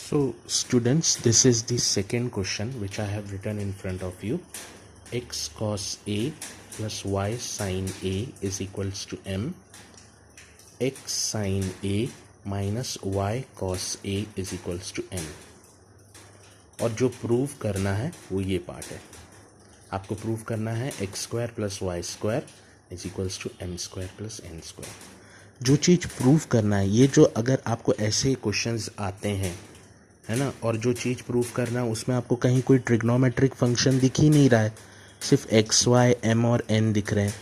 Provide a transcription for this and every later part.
So students, this is the second question which I have written in front of you. X cos A plus y sin A is equals to m. X sin A minus y cos A is equals to m. और जो prove करना है वो ये part है. आपको prove करना है x square plus Y square is equals to m square plus N square. जो चीज़ प्रूव करना है, ये जो अगर आपको ऐसे क्वेश्चंस आते हैं, है ना, और जो चीज़ प्रूव करना है उसमें आपको कहीं कोई ट्रिग्नोमेट्रिक फंक्शन दिख ही नहीं रहा है, सिर्फ एक्स वाई एम और एन दिख रहे हैं,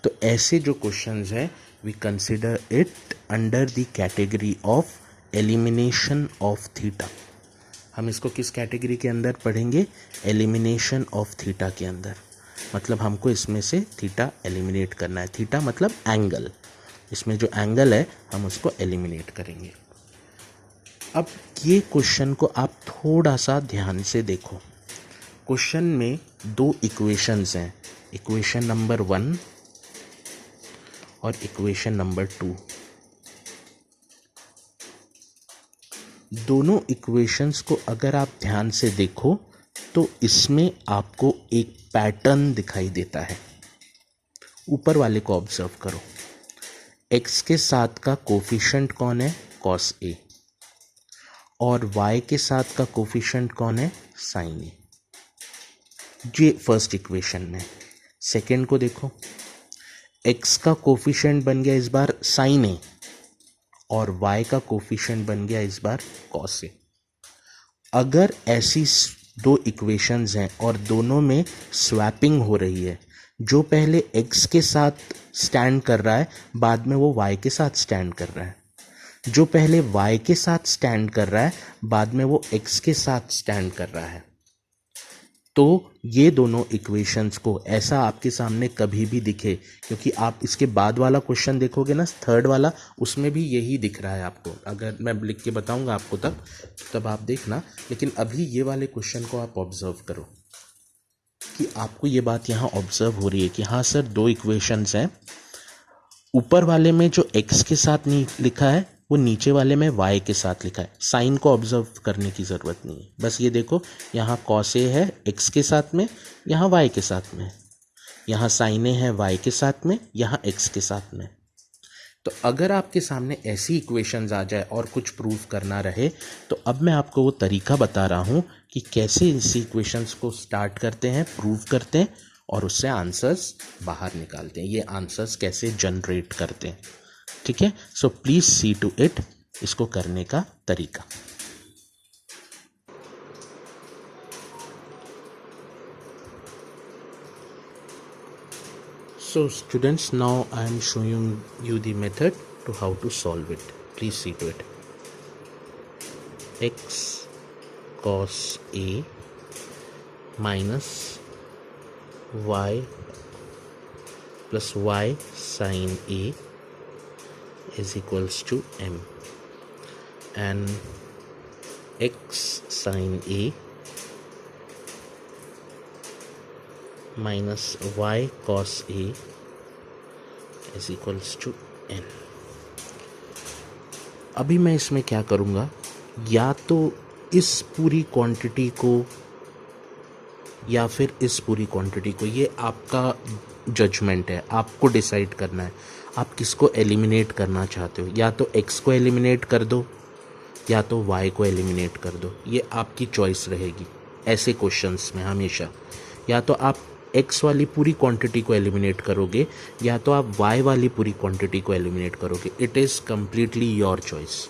तो ऐसे जो क्वेश्चंस हैं we consider it under the category of elimination of theta. हम इसको किस कैटेगरी के अंदर पढ़ेंगे? एलिमिनेशन ऑफ थीटा के अंदर. मतलब हमको इसमें से थीटा एलिमिनेट करना है. थीटा मतलब एंगल. इसमें जो एंगल है हम उसको एलिमिनेट करेंगे. अब ये क्वेश्चन को आप थोड़ा सा ध्यान से देखो. क्वेश्चन में दो इक्वेशंस हैं, इक्वेशन नंबर 1 और इक्वेशन नंबर 2. दोनों इक्वेशंस को अगर आप ध्यान से देखो तो इसमें आपको एक पैटर्न दिखाई देता है. ऊपर वाले को ऑब्जर्व करो. x के साथ का कोफिशिएंट कौन है? cos A. और y के साथ का कोफिशिएंट कौन है? sin A. ये फर्स्ट इक्वेशन में. सेकंड को देखो, x का कोफिशिएंट बन गया इस बार sin A और y का कोफिशिएंट बन गया इस बार cos A. अगर ऐसी दो इक्वेशंस हैं और दोनों में स्वैपिंग हो रही है, जो पहले x के साथ स्टैंड कर रहा है बाद में वो y के साथ स्टैंड कर रहा है, जो पहले y के साथ स्टैंड कर रहा है बाद में वो x के साथ स्टैंड कर रहा है, तो ये दोनों इक्वेशंस को ऐसा आपके सामने कभी भी दिखे, क्योंकि आप इसके बाद वाला क्वेश्चन देखोगे ना, थर्ड वाला, उसमें भी यही दिख रहा है आपको. अगर मैं लिख के बताऊंगा आपको तब आप देखना. लेकिन अभी ये वाले क्वेश्चन को आप ऑब्जर्व करो कि आपको ये बात यहाँ ऑब्जर्व हो रही है कि हाँ सर, दो इक्वेशंस हैं. ऊपर वाले में जो x के साथ नहीं लिखा है वो नीचे वाले में y के साथ लिखा है. साइन को ऑब्जर्व करने की ज़रूरत नहीं है. बस ये देखो, यहाँ cos A है x के साथ में, यहाँ y के साथ में. यहाँ sin A है y के साथ में, यहाँ x के साथ में. तो अगर आपके सामने ऐसी इक्वेशंस आ जाए और कुछ प्रूव करना रहे, तो अब मैं आपको वो तरीका बता रहा हूँ कि कैसे इस इक्वेशंस को स्टार्ट करते हैं, प्रूव करते हैं और उससे आंसर्स बाहर निकालते हैं. ये आंसर्स कैसे जनरेट करते हैं, ठीक है. So please see to it, इसको करने का तरीका. So students, now I am showing you the method to how to solve it. Please see to it. X cos A minus y plus y sin A is equals to m, and x sin A minus y cos A is equals to n. अभी मैं इसमें क्या करूँगा, या तो इस पूरी quantity को या फिर इस पूरी क्वांटिटी को, ये आपका जजमेंट है, आपको डिसाइड करना है आप किसको एलिमिनेट करना चाहते हो. या तो x को एलिमिनेट कर दो या तो y को एलिमिनेट कर दो, ये आपकी चॉइस रहेगी ऐसे क्वेश्चंस में हमेशा. या तो आप x वाली पूरी क्वांटिटी को एलिमिनेट करोगे या तो आप y वाली पूरी क्वांटिटी को एलिमिनेट करोगे. It is completely your choice,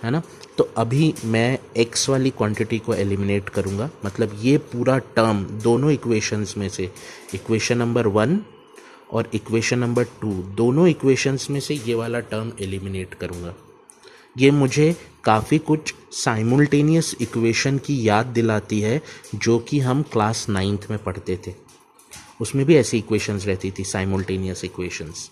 है ना. तो अभी मैं x वाली क्वांटिटी को एलिमिनेट करूँगा. मतलब ये पूरा टर्म दोनों इक्वेशंस में से, इक्वेशन नंबर 1 और इक्वेशन नंबर 2, दोनों इक्वेशंस में से ये वाला टर्म एलिमिनेट करूँगा. ये मुझे काफ़ी कुछ साइमल्टेनियस इक्वेशन की याद दिलाती है जो कि हम क्लास 9th में पढ़ते थे. उसमें भी ऐसी इक्वेशंस रहती थी, साइमल्टेनियस इक्वेशंस.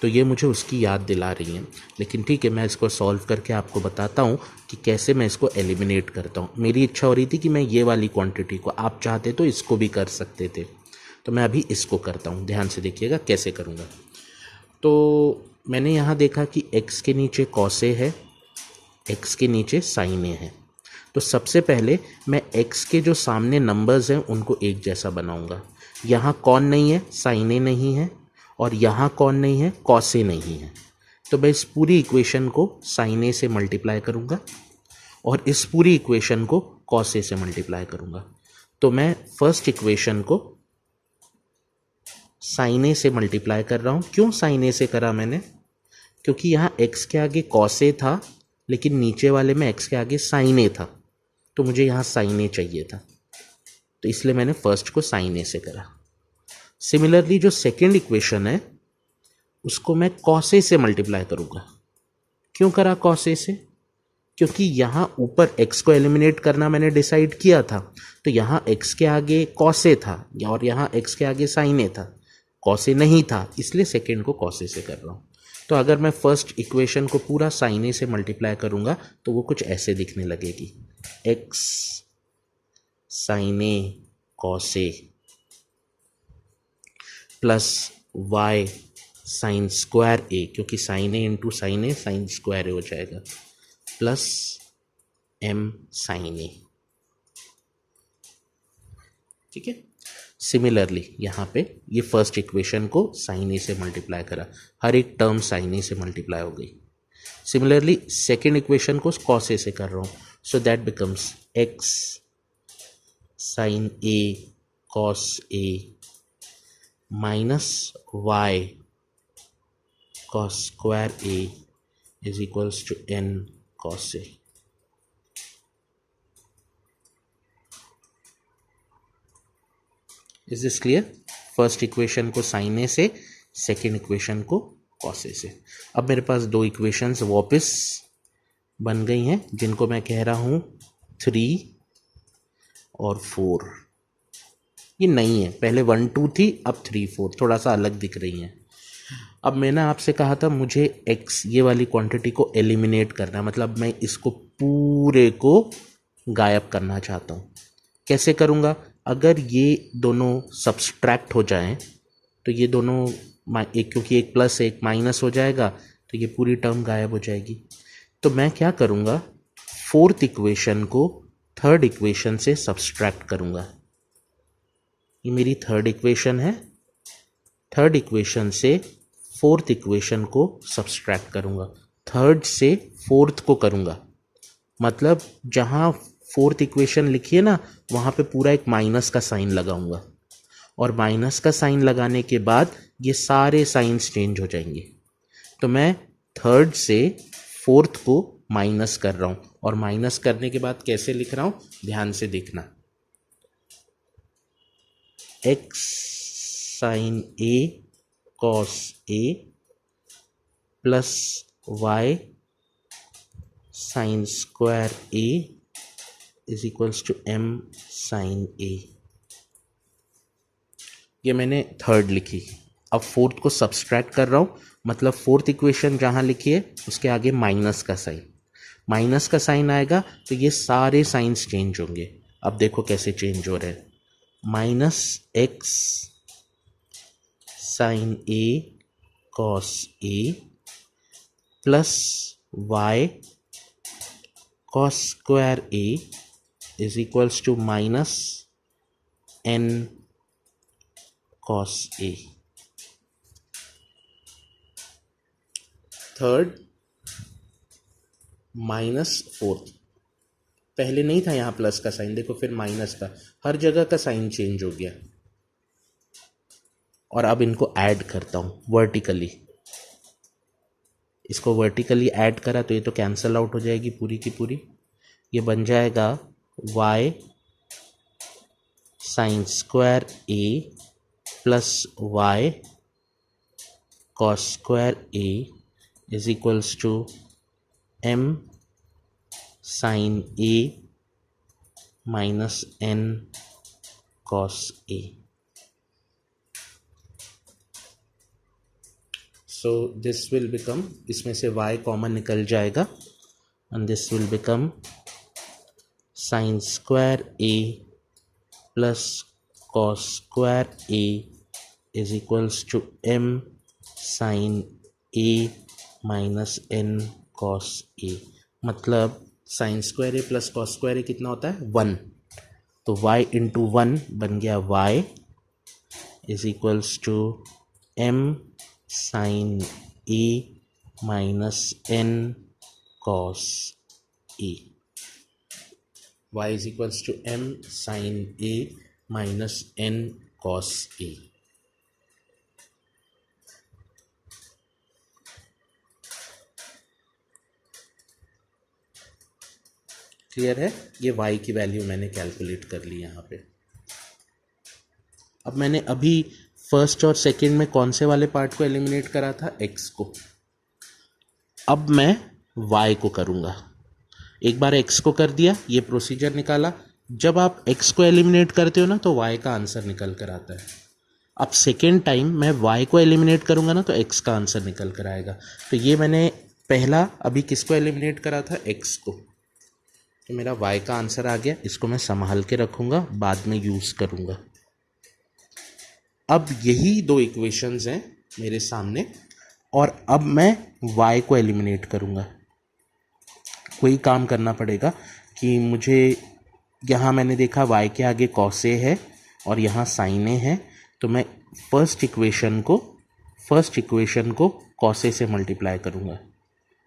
तो ये मुझे उसकी याद दिला रही हैं. लेकिन ठीक है, मैं इसको सॉल्व करके आपको बताता हूँ कि कैसे मैं इसको एलिमिनेट करता हूँ. मेरी इच्छा हो रही थी कि मैं ये वाली क्वांटिटी को, आप चाहते तो इसको भी कर सकते थे, तो मैं अभी इसको करता हूँ. ध्यान से देखिएगा कैसे करूँगा. तो मैंने यहाँ देखा कि x के नीचे cos A है, x के नीचे sin A है. तो सबसे पहले मैं x के जो सामने नंबर्स हैं उनको एक जैसा बनाऊंगा। यहाँ कौन नहीं है, साइन ए नहीं है, और यहाँ कौन नहीं है, कॉस ए नहीं है। तो मैं इस पूरी इक्वेशन को साइन ए से मल्टीप्लाई करूँगा और इस पूरी इक्वेशन को कॉस ए से मल्टीप्लाई करूँगा। तो मैं फर्स्ट इक्वेशन को साइन ए से मल्टीप्लाई कर रहा हूँ। क्यों साइन ए से करा मैंने? क्योंकि यहाँ x के आगे कॉस ए था, लेकिन नीचे वाले में x के आगे साइन ए था, तो मुझे यहाँ साइन ए चाहिए था, तो इसलिए मैंने फर्स्ट को साइन ए से करा। सिमिलरली जो सेकेंड इक्वेशन है उसको मैं कॉस ए से मल्टीप्लाई करूँगा। क्यों करा कॉस ए से? क्योंकि यहाँ ऊपर x को एलिमिनेट करना मैंने डिसाइड किया था, तो यहाँ x के आगे कॉस ए था और यहाँ x के आगे साइन ए था, कॉस ए नहीं था, इसलिए सेकेंड को कॉस ए से कर रहा हूँ। तो अगर मैं फर्स्ट इक्वेशन को पूरा साइन ए से मल्टीप्लाई करूँगा तो वो कुछ ऐसे दिखने लगेगी, x साइन ए कॉस ए प्लस y साइन स्क्वायर ए, क्योंकि साइन ए इंटू साइन ए साइन स्क्वायर ए हो जाएगा, प्लस m साइन ए। ठीक है। सिमिलरली यहाँ पे ये फर्स्ट इक्वेशन को साइन ए से मल्टीप्लाई करा, हर एक टर्म साइन ए से मल्टीप्लाई हो गई। सिमिलरली सेकेंड इक्वेशन को कॉस ए से कर रहा हूँ, so that becomes x sine A cos a minus y cos square A is equals to n cos a. Is this clear? First equation को sine a से, second equation को cos ए से। अब मेरे पास दो इक्वेशंस वापस बन गई हैं, जिनको मैं कह रहा हूँ 3 और 4। ये नहीं है, पहले 1 2 थी, अब 3 4 थोड़ा सा अलग दिख रही हैं। अब मैंने आपसे कहा था मुझे x ये वाली क्वांटिटी को एलिमिनेट करना है, मतलब मैं इसको पूरे को गायब करना चाहता हूँ। कैसे करूँगा? अगर ये दोनों सब्सट्रैक्ट हो जाएं तो ये दोनों एक, क्योंकि एक प्लस एक माइनस हो जाएगा तो ये पूरी टर्म गायब हो जाएगी। तो मैं क्या करूँगा, फोर्थ इक्वेशन को थर्ड इक्वेशन से सब्सट्रैक्ट करूँगा। ये मेरी थर्ड इक्वेशन है, थर्ड इक्वेशन से फोर्थ इक्वेशन को सब्सट्रैक्ट करूँगा, थर्ड से फोर्थ को करूँगा। मतलब जहाँ फोर्थ इक्वेशन लिखी है ना, वहाँ पे पूरा एक माइनस का साइन लगाऊंगा, और माइनस का साइन लगाने के बाद ये सारे साइंस चेंज हो जाएंगे। तो मैं थर्ड से फोर्थ को माइनस कर रहा हूँ, और माइनस करने के बाद कैसे लिख रहा हूँ ध्यान से देखना, x sine A cos A plus y sine square A is equals to m sine A. ये मैंने थर्ड लिखी। अब फोर्थ को सब्सट्रैक्ट कर रहा हूँ, मतलब फोर्थ इक्वेशन जहाँ लिखी है उसके आगे माइनस का साइन आएगा, तो ये सारे साइंस चेंज होंगे। अब देखो कैसे चेंज हो रहे हैं, minus x sine A cos A plus y cos square A is equals to minus N cos a. Third minus fourth, पहले नहीं था यहाँ प्लस का साइन, देखो फिर माइनस का, हर जगह का साइन चेंज हो गया। और अब इनको ऐड करता हूँ वर्टिकली, इसको वर्टिकली ऐड करा तो ये तो कैंसल आउट हो जाएगी पूरी की पूरी। ये बन जाएगा y sine square A plus y cos square A is equals to m sine A minus n cos A. So this will become, इसमें से y कॉमन निकल जाएगा and this will become sine square A plus cos square A is equals to m sine A minus n cos A. मतलब sine square A plus cos square A कितना होता है 1, तो y into 1 बन गया y is equals to m sine A minus n cos a. y is equals to m sine A minus n cos a. Clear है? ये y की value मैंने कैलकुलेट कर ली यहाँ पे। अब मैंने अभी फर्स्ट और सेकंड में कौन से वाले पार्ट को एलिमिनेट करा था? x को। अब मैं y को करूँगा। एक बार x को कर दिया, ये प्रोसीजर निकाला। जब आप x को एलिमिनेट करते हो ना तो y का आंसर निकल कर आता है। अब सेकेंड टाइम मैं y को एलिमिनेट करूँगा ना तो x का आंसर निकल कर आएगा। तो ये मैंने पहला अभी किसको एलिमिनेट करा था? x को। तो मेरा y का आंसर आ गया। इसको मैं संभाल के रखूँगा, बाद में यूज़ करूँगा। अब यही दो इक्वेशंस हैं मेरे सामने और अब मैं y को एलिमिनेट करूँगा। कोई काम करना पड़ेगा कि मुझे यहाँ मैंने देखा y के आगे cos a है और यहाँ sin a है, तो मैं फर्स्ट इक्वेशन को cos a से मल्टीप्लाई करूँगा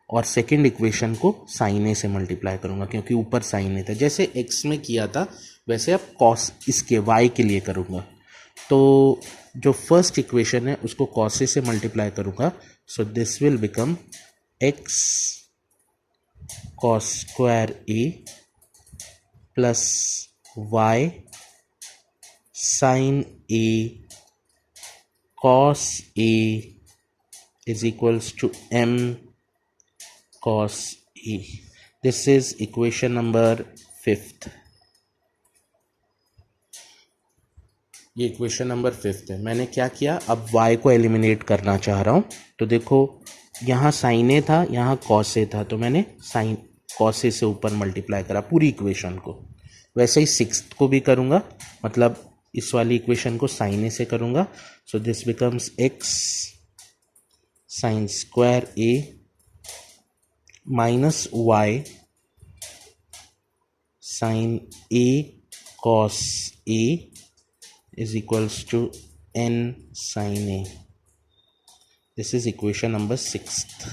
और सेकंड इक्वेशन को sin a से मल्टीप्लाई करूँगा, क्योंकि ऊपर sin a था। जैसे x में किया था वैसे अब cos इसके y के लिए करूँगा। तो जो फर्स्ट इक्वेशन है उसको cos a से मल्टीप्लाई करूँगा, सो this will become x cos square a plus y sin a cos a is equals to m cos a. This is equation number 5th. ये इक्वेशन नंबर 5th है। मैंने क्या किया, अब y को eliminate करना चाह रहा हूँ। तो देखो यहाँ sin a था, यहाँ cos a था, तो मैंने sin cos a से ऊपर मल्टीप्लाई करा पूरी इक्वेशन को। वैसे ही 6th को भी करूँगा, मतलब इस वाली इक्वेशन को sin a से करूँगा। So this becomes x sin square a minus y sin a cos a is equals to n sin a. This is equation number 6th.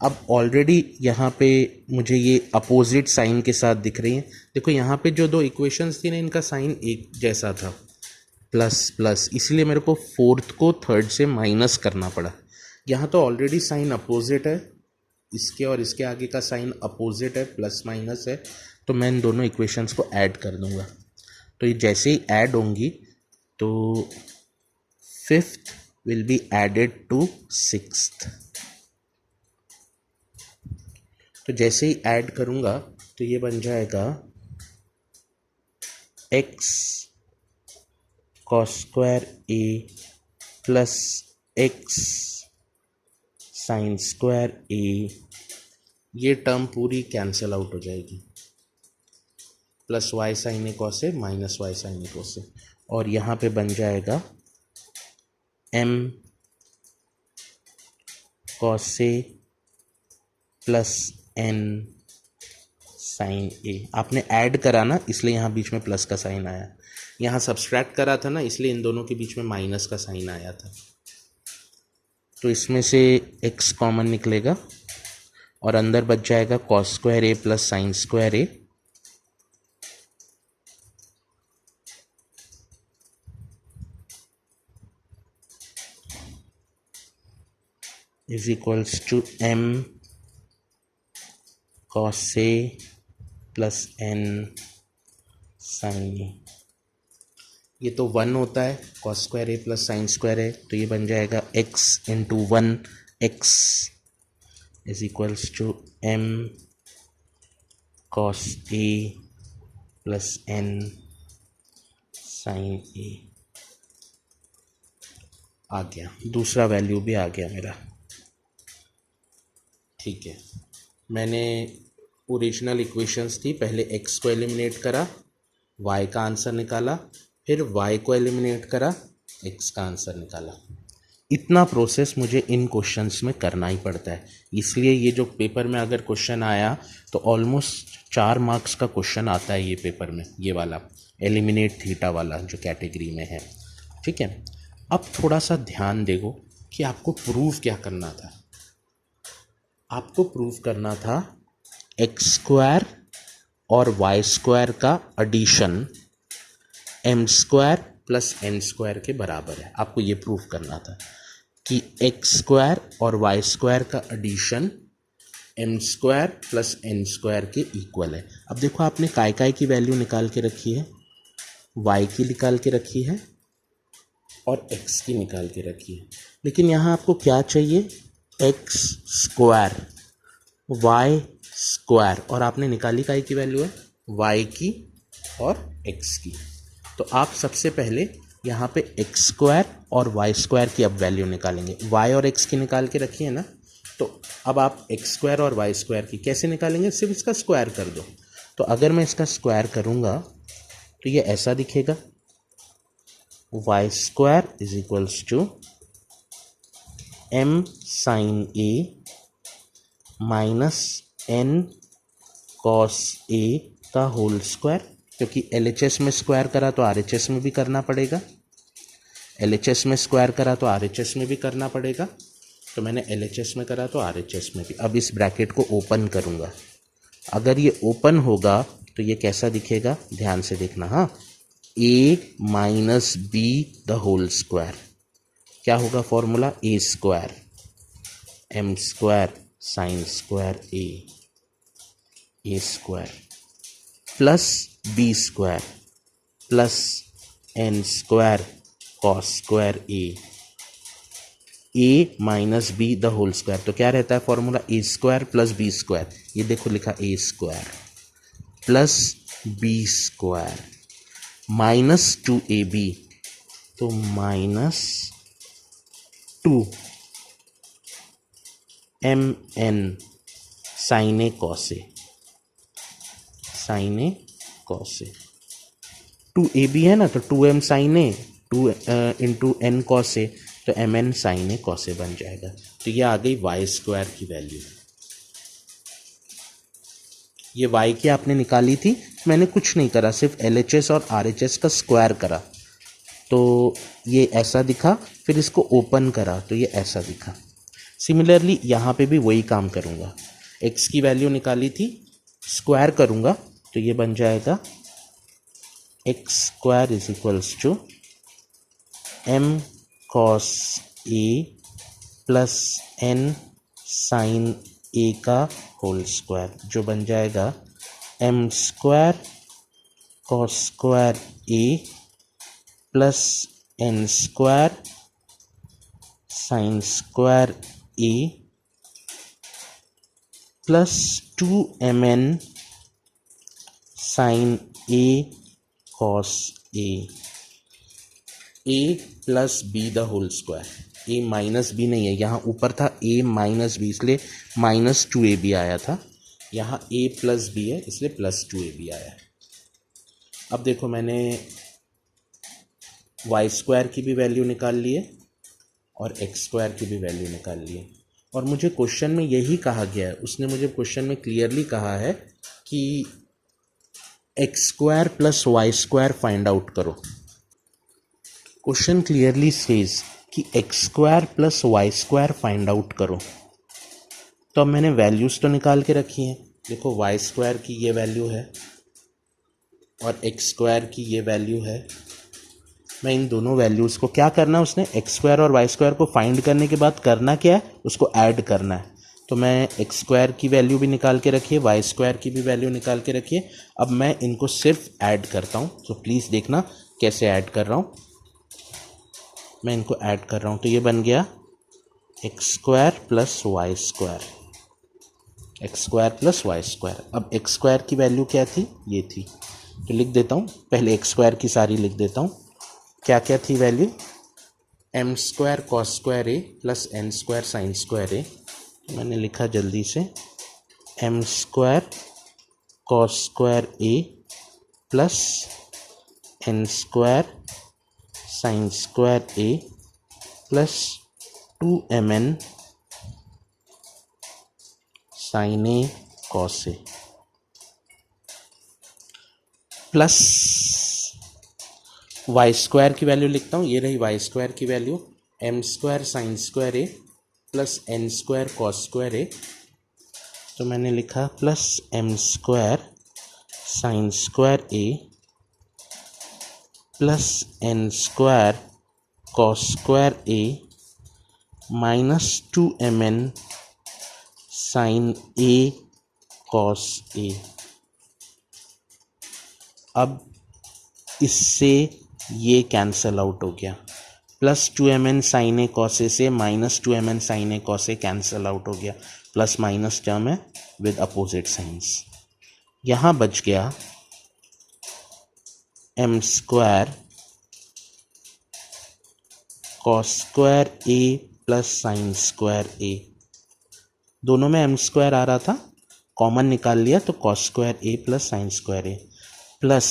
अब ऑलरेडी यहाँ पे मुझे ये अपोजिट साइन के साथ दिख रही हैं। देखो यहाँ पे जो दो इक्वेशंस थी ना, इनका साइन एक जैसा था, प्लस प्लस, इसलिए मेरे को फोर्थ को थर्ड से माइनस करना पड़ा। यहाँ तो ऑलरेडी साइन अपोजिट है, इसके और इसके आगे का साइन अपोजिट है, प्लस माइनस है, तो मैं इन दोनों इक्वेशंस को ऐड कर दूंगा। तो ये जैसे ही ऐड होंगी तो 5th will be added to 6th। तो जैसे ही ऐड करूंगा तो ये बन जाएगा x cos square a plus x sine square a, ये टर्म पूरी कैंसिल आउट हो जाएगी, plus y sign A cos a minus y sign A cos ए, और यहाँ पे बन जाएगा m cos A plus n sign ए। आपने ऐड करा ना, इसलिए यहाँ बीच में प्लस का साइन आया। यहाँ सब्सट्रैक्ट करा था ना, इसलिए इन दोनों के बीच में माइनस का साइन आया था। तो इसमें से x कॉमन निकलेगा और अंदर बच जाएगा cos square A plus sine square A, is equals to m cos a plus n sin a। ये तो 1 होता है, cos square a plus sine square है, तो ये बन जाएगा x into 1 x is equals to m cos a plus n sin a। आ गया, दूसरा वैल्यू भी आ गया मेरा। ठीक है, मैंने ओरिजिनल इक्वेशंस थी, पहले x को एलिमिनेट करा, y का आंसर निकाला, फिर y को एलिमिनेट करा, x का आंसर निकाला। इतना प्रोसेस मुझे इन क्वेश्चंस में करना ही पड़ता है। इसलिए ये जो पेपर में अगर क्वेश्चन आया तो ऑलमोस्ट 4 मार्क्स का क्वेश्चन आता है ये पेपर में, ये वाला एलिमिनेट थीटा वाला जो कैटेगरी में है। ठीक है, अब थोड़ा सा ध्यान देखो कि आपको प्रूव क्या करना था। आपको प्रूव करना था एक्स स्क्वायर और वाई स्क्वायर का addition m square plus N square के बराबर है। आपको ये प्रूव करना था कि एक्स स्क्वायर और वाई स्क्वायर का addition m square plus N square के इक्वल है। अब देखो, आपने काय की वैल्यू निकाल के रखी है, वाई की निकाल के रखी है और एक्स की निकाल के रखी है, लेकिन यहाँ आपको क्या चाहिए, एक्स स्क्वायर वाई स्क्वायर, और आपने निकाली काय की वैल्यू है, वाई की और एक्स की। तो आप सबसे पहले यहाँ पे एक्स स्क्वायर और वाई स्क्वायर की अब वैल्यू निकालेंगे। वाई और एक्स की निकाल के रखी है ना, तो अब आप एक्स स्क्वायर और वाई स्क्वायर की कैसे निकालेंगे, सिर्फ इसका स्क्वायर कर दो। तो अगर मैं इसका स्क्वायर करूँगा तो ये ऐसा दिखेगा, Y square is equals to M sine A minus N cos A का होल स्क्वायर, क्योंकि LHS में स्क्वायर करा तो RHS में भी करना पड़ेगा, LHS में स्क्वायर करा तो RHS में भी करना पड़ेगा, तो मैंने LHS में करा तो RHS में भी। अब इस ब्रैकेट को ओपन करूँगा, अगर ये ओपन होगा तो ये कैसा दिखेगा, ध्यान से देखना। हाँ, a minus B the whole square, क्या होगा formula, A square M square sine square A square plus B square plus N square cos square A minus B the whole square. तो क्या रहता है formula, A square plus B square, ये देखो लिखा A square plus B square minus 2ab, तो minus 2 mn sine A cos A, sine A cos A, 2ab है ना, तो 2m साइन ए 2 इंटू एन कॉस ए, तो mn साइन ए cos ए बन जाएगा। तो ये आ गई वाई स्क्वायर की वैल्यू। ये वाई की आपने निकाली थी, मैंने कुछ नहीं करा, सिर्फ LHS और RHS का स्क्वायर करा, तो ये ऐसा दिखा, फिर इसको ओपन करा तो ये ऐसा दिखा। सिमिलरली यहाँ पे भी वही काम करूँगा, x की वैल्यू निकाली थी, स्क्वायर करूँगा तो ये बन जाएगा X square is equals to M cos A plus N sine A का होल स्क्वायर, जो बन जाएगा M square cos square A plus N square sine square A plus 2mn sine A cos A plus B the whole square, A minus B नहीं है, यहाँ ऊपर था a minus B, इसलिए माइनस 2ab आया था, यहाँ a प्लस बी है इसलिए प्लस 2ab आया है। अब देखो, मैंने वाई स्क्वायर की भी वैल्यू निकाल ली है और एक्स स्क्वायर की भी वैल्यू निकाल ली है, और मुझे क्वेश्चन में यही कहा गया है, उसने मुझे क्वेश्चन में क्लियरली कहा है कि x square plus Y square find out करो। क्वेश्चन क्लियरली सेज कि x square plus Y square find out करो। तो अब मैंने वैल्यूज़ तो निकाल के रखी हैं, देखो वाई स्क्वायर की ये वैल्यू है और एक्स स्क्वायर की ये वैल्यू है। मैं इन दोनों वैल्यूज़ को क्या करना है, उसने एक्स स्क्वायर और वाई स्क्वायर को फाइंड करने के बाद करना क्या है, उसको ऐड करना है। तो मैं एक्स स्क्वायर की वैल्यू भी निकाल के रखी है, वाई स्क्वायर की भी वैल्यू निकाल के रखी है। अब मैं इनको सिर्फ ऐड करता हूँ, तो प्लीज़ देखना कैसे ऐड कर रहा हूँ। मैं इनको ऐड कर रहा हूँ, तो ये बन गया x square plus Y square, x square plus Y square. अब एक्स स्क्वायर की वैल्यू क्या थी, ये थी, तो लिख देता हूँ, पहले एक्स स्क्वायर की सारी लिख देता हूँ। क्या क्या थी value, M square cos square A plus N square sine square A, मैंने लिखा जल्दी से, M square cos square A plus N square sine square A plus 2mn sin a cos a plus Y square की value लिखता हूँ, ये रही Y square की value, M square sine square A plus N square cos square A. तो मैंने लिखा plus M square sine square A plus N square cos square A minus 2mn sine A cos A. अब इससे ये cancel out हो गया, plus 2mn sine ए cos ए से minus 2mn sine A cos A cancel out हो गया, plus minus term है with opposite signs. यहाँ बच गया M square cos square A plus sine square A. दोनों में एम स्क्वायर आ रहा था, कॉमन निकाल लिया तो कॉस स्क्वायर ए प्लस साइन स्क्वायर ए, प्लस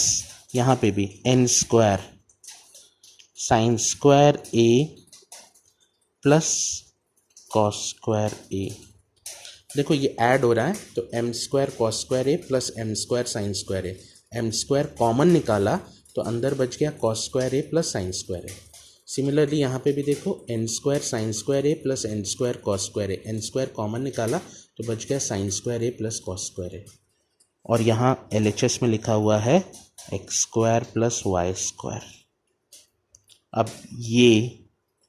यहाँ पे भी N square sine square A plus cos square A. देखो ये ऐड हो रहा है तो M square cos square A plus M square sine square A, M square common निकाला तो अंदर बच गया cos square A plus sine square A. Similarly यहाँ पे भी देखो N square sine square A plus N square cos square a, n square common निकाला तो बच गया sine square A plus cos square a. और यहाँ LHS में लिखा हुआ है x square plus Y square. अब ये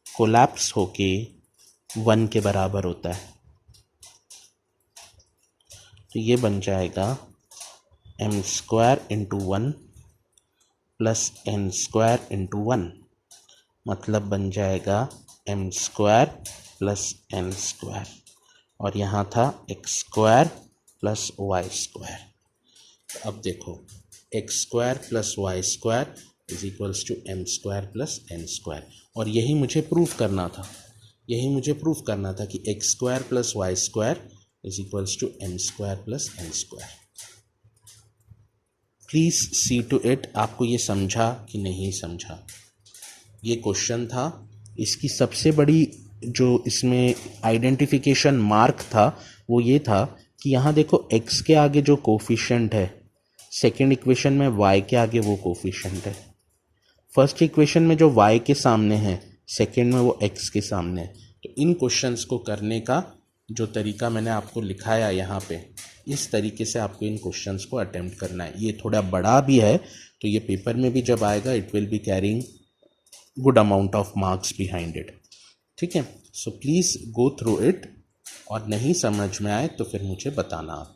कोलैप्स होके 1 के बराबर होता है, तो ये बन जाएगा एम स्क्वायर इंटू 1 प्लस एन स्क्वायर इंटू 1, मतलब बन जाएगा M square plus N square, और यहाँ था x square plus Y square. अब देखो x square plus Y square is equals to m square plus N square, और यही मुझे प्रूफ करना था, यही मुझे प्रूफ करना था कि x square plus Y square is equals to m square plus N square. Please see to it, आपको ये समझा कि नहीं समझा। ये क्वेश्चन था, इसकी सबसे बड़ी जो इसमें आइडेंटिफिकेशन मार्क था वो ये था कि यहाँ देखो x के आगे जो कोफिशिएंट है सेकेंड इक्वेशन में y के आगे वो कोफिशिएंट है, फर्स्ट इक्वेशन में जो y के सामने है सेकेंड में वो x के सामने है। तो इन क्वेश्चंस को करने का जो तरीका मैंने आपको लिखाया यहाँ पे, इस तरीके से आपको इन क्वेश्चंस को अटेम्प्ट करना है। ये थोड़ा बड़ा भी है तो ये पेपर में भी जब आएगा it will be carrying good amount of marks behind it, ठीक है। So please go through it, और नहीं समझ में आए तो फिर मुझे बताना आप।